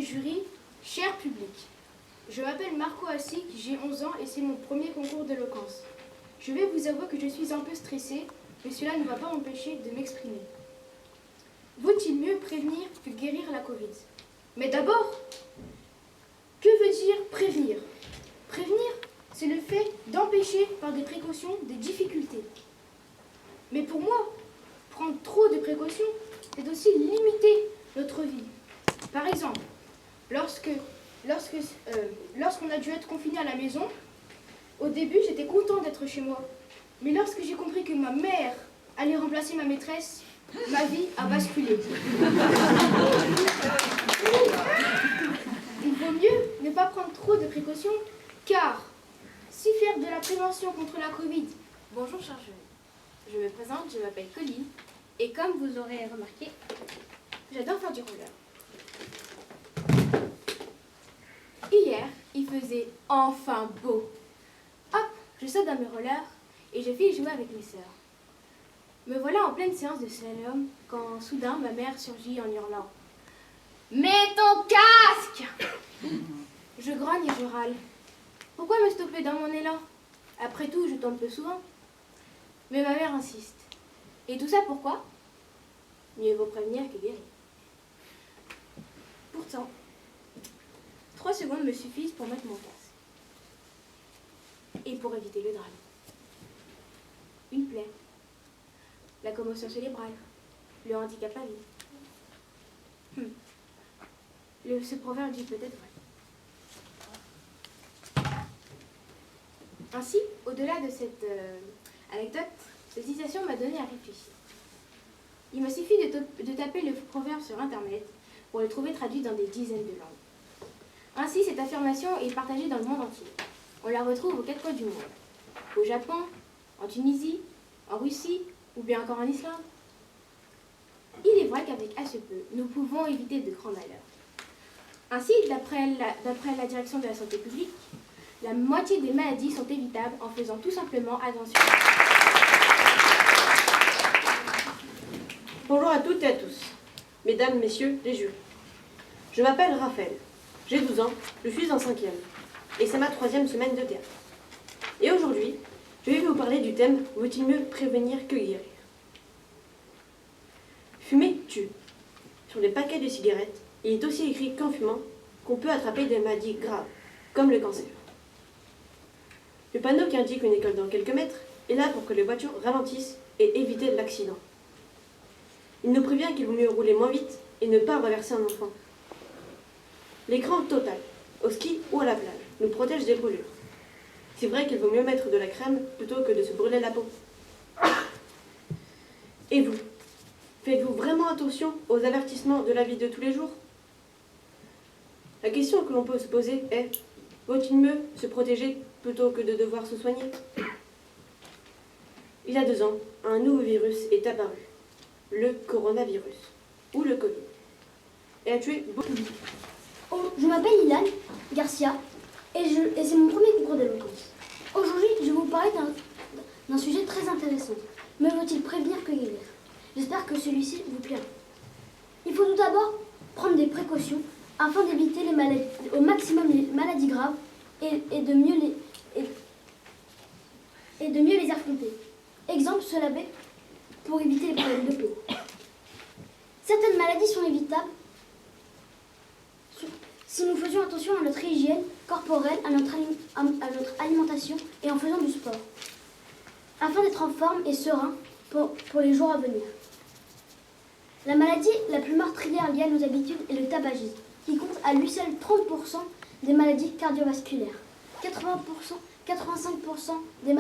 et jury, cher public. Je m'appelle Marco Assik, j'ai 11 ans et c'est mon premier concours d'éloquence. Je vais vous avouer que je suis un peu stressée, mais cela ne va pas m'empêcher de m'exprimer. Vaut-il mieux prévenir que guérir la Covid? Mais d'abord, que veut dire prévenir? Prévenir, c'est le fait d'empêcher par des précautions des difficultés. Mais pour moi, prendre trop de précautions, c'est aussi limiter notre vie. Par exemple, lorsqu'on a dû être confiné à la maison, au début j'étais content d'être chez moi. Mais lorsque j'ai compris que ma mère allait remplacer ma maîtresse, ma vie a basculé. Il vaut mieux ne pas prendre trop de précautions, car si faire de la prévention contre la Covid. Bonjour chers jeunes, je me présente, je m'appelle Colline, et comme vous aurez remarqué, j'adore faire du roller. Hier, il faisait enfin beau. Hop, je saute dans mes rollers et je file jouer avec mes sœurs. Me voilà en pleine séance de slalom quand soudain ma mère surgit en hurlant « Mets ton casque !» Je grogne et je râle. Pourquoi me stopper dans mon élan? Après tout, je tombe peu souvent. Mais ma mère insiste. Et tout ça pourquoi? Mieux vaut prévenir que guérir. Pourtant, 3 secondes me suffisent pour mettre mon casque. Et pour éviter le drame. Une plaie, la commotion cérébrale, le handicap à vie. Ce proverbe dit peut-être vrai. Ainsi, au-delà de cette anecdote, cette citation m'a donné à réfléchir. Il m'a suffi de taper le proverbe sur Internet pour le trouver traduit dans des dizaines de langues. Ainsi, cette affirmation est partagée dans le monde entier. On la retrouve aux 4 coins du monde. Au Japon, en Tunisie, en Russie ou bien encore en Islande. Il est vrai qu'avec assez peu, nous pouvons éviter de grands malheurs. Ainsi, d'après la direction de la santé publique, la moitié des maladies sont évitables en faisant tout simplement attention. Bonjour à toutes et à tous, mesdames, messieurs, les jurys. Je m'appelle Raphaël, j'ai 12 ans, je suis en 5e, et c'est ma 3e semaine de théâtre. Et aujourd'hui, je vais vous parler du thème « Vaut-il mieux prévenir que guérir ?» Fumer tue. Sur les paquets de cigarettes, il est aussi écrit qu'en fumant, qu'on peut attraper des maladies graves, comme le cancer. Le panneau qui indique une école dans quelques mètres est là pour que les voitures ralentissent et éviter l'accident. Il nous prévient qu'il vaut mieux rouler moins vite et ne pas renverser un enfant. L'écran total, au ski ou à la plage, nous protège des brûlures. C'est vrai qu'il vaut mieux mettre de la crème plutôt que de se brûler la peau. Et vous, faites-vous vraiment attention aux avertissements de la vie de tous les jours? La question que l'on peut se poser est, vaut-il mieux se protéger plutôt que de devoir se soigner? Il y a 2 ans, un nouveau virus est apparu, le coronavirus, ou le Covid, et a tué beaucoup de gens. Je m'appelle Ilan Garcia et c'est mon premier concours d'éloquence. Aujourd'hui, je vais vous parler d'un sujet très intéressant. Mais vaut-il prévenir que guérir? J'espère que celui-ci vous plaira. Il faut tout d'abord prendre des précautions afin d'éviter au maximum les maladies graves et de mieux les affronter. Exemple, se laver pour éviter les problèmes de peau. Certaines maladies sont évitables si nous faisions attention à notre hygiène corporelle, à notre alimentation et en faisant du sport, afin d'être en forme et serein pour les jours à venir. La maladie la plus meurtrière liée à nos habitudes est le tabagisme, qui compte à lui seul 30% des maladies cardiovasculaires, 85% des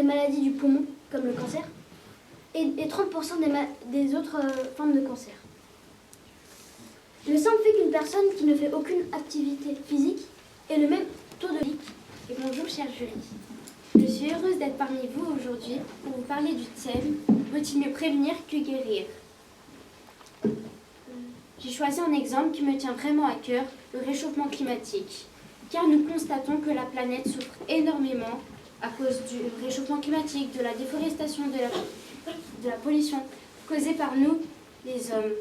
maladies du poumon, comme le cancer, et 30% des autres formes de cancer. Le simple fait qu'une personne qui ne fait aucune activité physique ait le même taux de vie. Et bonjour chers jurys. Je suis heureuse d'être parmi vous aujourd'hui pour vous parler du thème « Vaut-il mieux prévenir que guérir ?» J'ai choisi un exemple qui me tient vraiment à cœur, le réchauffement climatique. Car nous constatons que la planète souffre énormément à cause du réchauffement climatique, de la déforestation, de la pollution causée par nous, les hommes.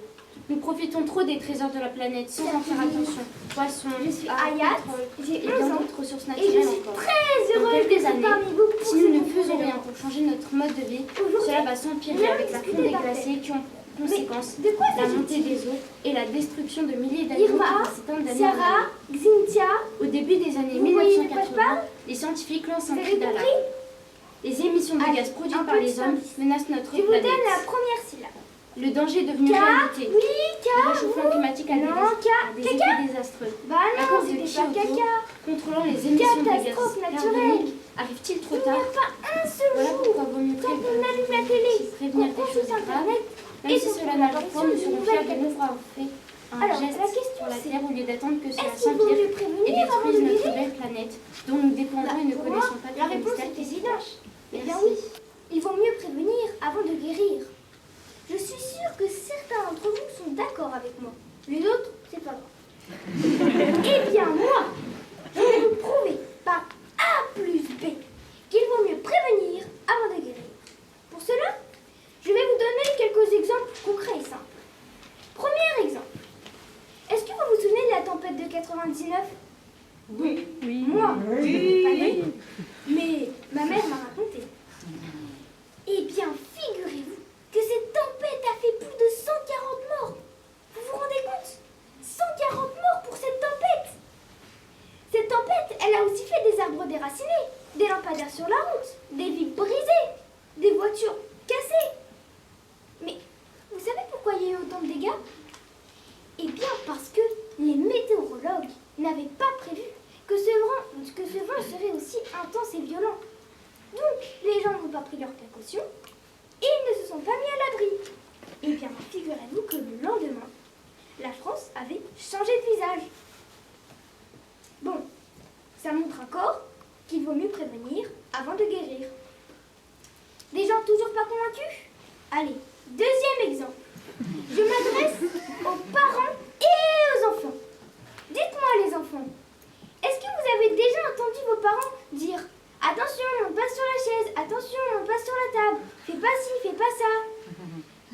Nous profitons trop des trésors de la planète sans en faire attention. Poissons, Je suis arbres, Ayat, pétrole j'ai et bien 11 ans d'autres ressources et je naturelles suis encore. très Dans heureuse quelques d'être années, parmi vous pour si nous ce ne concours faisons d'éloquence. rien pour changer notre mode de vie, Aujourd'hui, cela va s'empirer on a avec la fonte discuté des parfait. glaciers qui ont pour conséquence De quoi la montée s'agit-il? des eaux et la destruction de milliers d'animaux Irma, qui s'étendent d'année en Sarah, année. Xintia, Au début des années vous voyez de quoi je 1980, parle? les scientifiques lancent un Vous cri avez d'alarme. compris? Les émissions de Allez, gaz produites un par peu de les hommes service. menacent notre Je vous donne planète. la première syllabe. Le danger est devenu K, réalité. oui, K, Le réchauffement climatique a non, des K, effets désastreux. Bah À non, cause de c'était pas Kyoto, caca. contrôlant les émissions de gaz Catastrophe naturelle. carboniques, arrive-t-il trop Il n'y tard? a pas un seul Voilà jour pourquoi vaut mieux quand on allume la télé, prévenir qu'on des choses consulte graves. Internet, Même et si qu'on cela prend n'a pas l'apparition point, nous d'une serons nouvelle fiers de nous avoir fait un Alors, geste la question pour la c'est, Terre au lieu d'attendre que cela est-ce qu'il vaut s'empire mieux et prévenir avant de détruise notre guérir? belle planète dont nous dépendons et ne Pour connaissons moi, pas la tous les réponse mystères est qui s'y évidente. cachent. Eh bien Merci. oui, il vaut mieux prévenir avant de guérir. Je suis sûre que certains d'entre vous sont d'accord avec moi. Les autres, c'est pas grave. Eh bien moi, je vais vous prouver par A plus B qu'il vaut mieux prévenir avant de guérir. Pour cela, je vais vous donner quelques exemples concrets et simples. Premier exemple. Est-ce que vous vous souvenez de la tempête de 99 ? Oui. Moi, je n'étais pas née, mais ma mère m'a raconté. Eh bien, figurez-vous que cette tempête a fait plus de 140 morts. Vous vous rendez compte ? 140 morts pour cette tempête. Cette tempête, elle a aussi fait des arbres déracinés, des lampadaires sur la route, des vitres brisées, des voitures cassées. Mais vous savez pourquoi il y a eu autant de dégâts ? Eh bien, parce que les météorologues n'avaient pas prévu que ce vent serait aussi intense et violent. Donc, les gens n'ont pas pris leurs précautions et ils ne se sont pas mis à l'abri. Eh bien, figurez-vous que le lendemain, la France avait changé de visage. Bon, ça montre encore qu'il vaut mieux prévenir avant de guérir. Des gens toujours pas convaincus ? Allez, deuxième exemple. Je m'adresse aux parents et aux enfants. Dites-moi les enfants, est-ce que vous avez déjà entendu vos parents dire « Attention, on passe sur la chaise, attention, on passe sur la table, fais pas ci, fais pas ça ».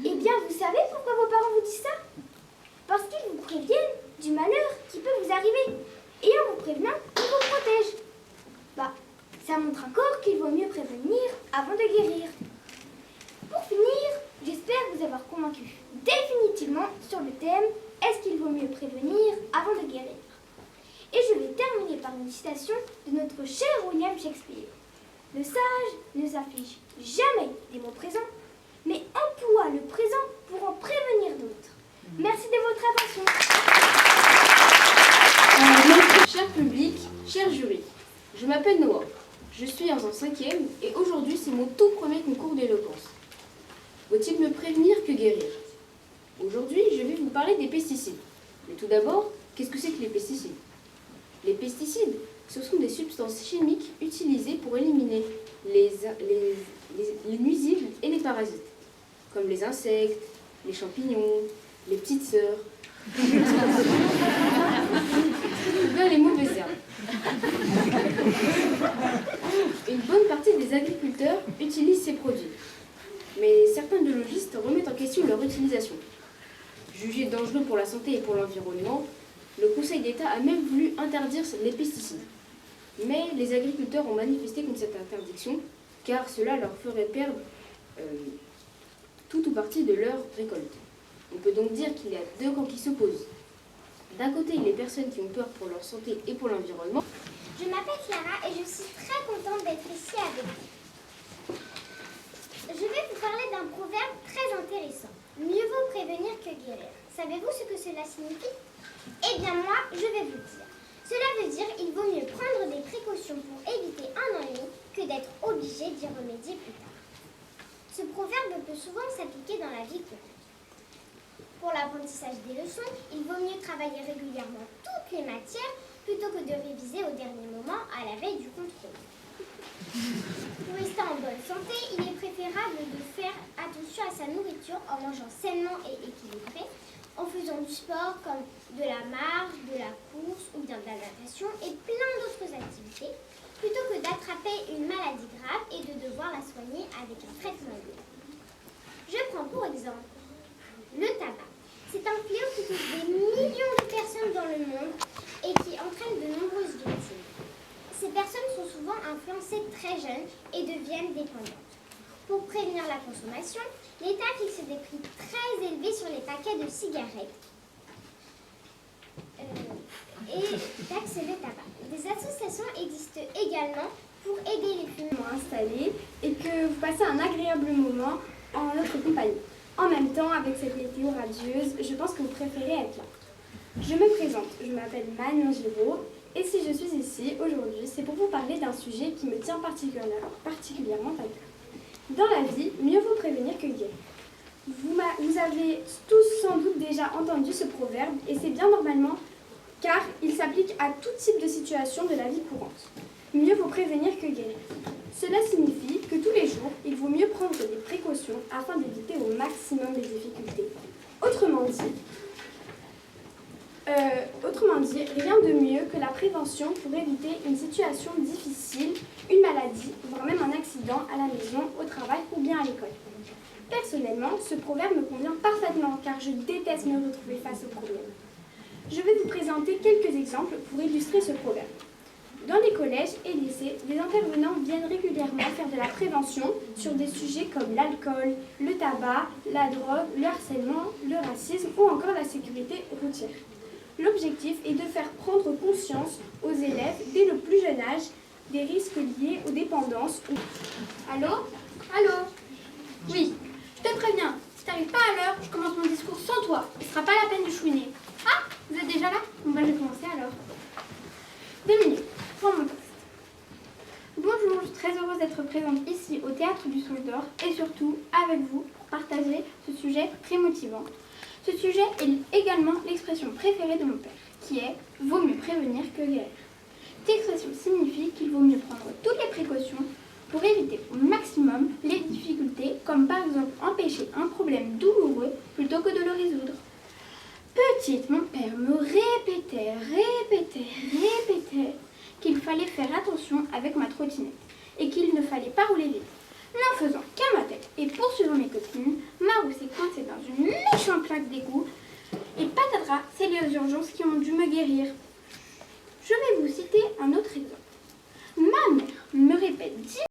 Eh bien, vous savez pourquoi vos parents vous disent ça ? Parce qu'ils vous préviennent du malheur qui peut vous arriver. Et en vous prévenant, ils vous protègent. Bah, ça montre encore qu'il vaut mieux prévenir avant de guérir. Pour finir, j'espère vous avoir convaincu définitivement sur le thème « Est-ce qu'il vaut mieux prévenir avant de guérir ?» Et je vais terminer par une citation de notre cher William Shakespeare. Le sage ne s'afflige jamais des mots présents, mais emploie le présent pour en prévenir d'autres. Merci de votre attention. Cher public, cher jury, je m'appelle Noah. Je suis en 5e et aujourd'hui c'est mon tout premier concours d'éloquence. Vaut-il me prévenir que guérir? Aujourd'hui, je vais vous parler des pesticides. Mais tout d'abord, qu'est-ce que c'est que les pesticides? Les pesticides, ce sont des substances chimiques utilisées pour éliminer les nuisibles et les parasites, comme les insectes, les champignons, les petites sœurs, ou bien les mauvaises herbes. Une bonne partie des agriculteurs utilisent ces produits, mais certains biologistes remettent en question leur utilisation. Jugés dangereux pour la santé et pour l'environnement, le Conseil d'État a même voulu interdire les pesticides. Mais les agriculteurs ont manifesté contre cette interdiction, car cela leur ferait perdre tout ou partie de leur récolte. On peut donc dire qu'il y a deux camps qui s'opposent. D'un côté, les personnes qui ont peur pour leur santé et pour l'environnement. Je m'appelle Clara et je suis très contente d'être ici avec vous. Je vais vous parler d'un proverbe très intéressant. Mieux vaut prévenir que guérir. Savez-vous ce que cela signifie? Eh bien moi, je vais vous dire. Cela veut dire qu'il vaut mieux prendre des précautions pour éviter un ennui que d'être obligé d'y remédier plus tard. Ce proverbe peut souvent s'appliquer dans la vie courante. Pour l'apprentissage des leçons, il vaut mieux travailler régulièrement toutes les matières plutôt que de réviser au dernier moment à la veille du contrôle. Pour rester en bonne santé, il est préférable de faire attention à sa nourriture en mangeant sainement et équilibré, en faisant du sport comme de la marche, de la course ou bien de la natation et plein d'autres activités, plutôt que d'attraper une maladie grave et de devoir la soigner avec un traitement lourd. Je prends pour exemple le tabac. C'est un fléau qui touche des millions de personnes dans le monde et qui entraîne de nombreuses victimes. Ces personnes sont souvent influencées très jeunes et deviennent dépendantes. Pour prévenir la consommation, l'État fixe des prix très élevés sur les paquets de cigarettes et taxe le tabac. Des associations existent également pour aider les fumeurs installés et que vous passez un agréable moment en notre compagnie. En même temps, avec cette météo radieuse, je pense que vous préférez être là. Je me présente, je m'appelle Manon Giraud et si je suis ici aujourd'hui, c'est pour vous parler d'un sujet qui me tient particulièrement à cœur. Dans la vie, mieux vaut prévenir que guérir. Vous avez tous sans doute déjà entendu ce proverbe et c'est bien normalement car il s'applique à tout type de situation de la vie courante. Mieux vaut prévenir que guérir. Cela signifie que tous les jours, il vaut mieux prendre des précautions afin d'éviter au maximum les difficultés. Autrement dit, rien de mieux que la prévention pour éviter une situation difficile, une maladie, voire même un accident à la maison, au travail ou bien à l'école. Personnellement, ce proverbe me convient parfaitement car je déteste me retrouver face aux problèmes. Je vais vous présenter quelques exemples pour illustrer ce proverbe. Dans les collèges et lycées, des intervenants viennent régulièrement faire de la prévention sur des sujets comme l'alcool, le tabac, la drogue, le harcèlement, le racisme ou encore la sécurité routière. L'objectif est de faire prendre conscience aux élèves dès le plus jeune âge des risques liés aux dépendances. Allô? Allô? Oui, je te préviens, si t'arrives pas à l'heure, je commence mon discours sans toi. Ce sera pas la peine de chouiner. Ah, vous êtes déjà là? Bon bah je vais commencer alors. 2 minutes, prends mon poste. Bonjour, je suis très heureuse d'être présente ici au Théâtre du Songe d'Or et surtout avec vous pour partager ce sujet très motivant. Ce sujet est également l'expression préférée de mon père, qui est « vaut mieux prévenir que guérir ». Cette expression signifie qu'il vaut mieux prendre toutes les précautions pour éviter au maximum les difficultés, comme par exemple empêcher un problème douloureux plutôt que de le résoudre. Petite, mon père me répétait qu'il fallait faire attention avec ma trottinette et qu'il ne fallait pas rouler vite. N'en faisant qu'à ma tête et poursuivant mes copines, ma roue s'est coincée dans une méchante plaque d'égout et patatras, c'est les urgences qui ont dû me guérir. Je vais vous citer un autre exemple. Ma mère me répète 10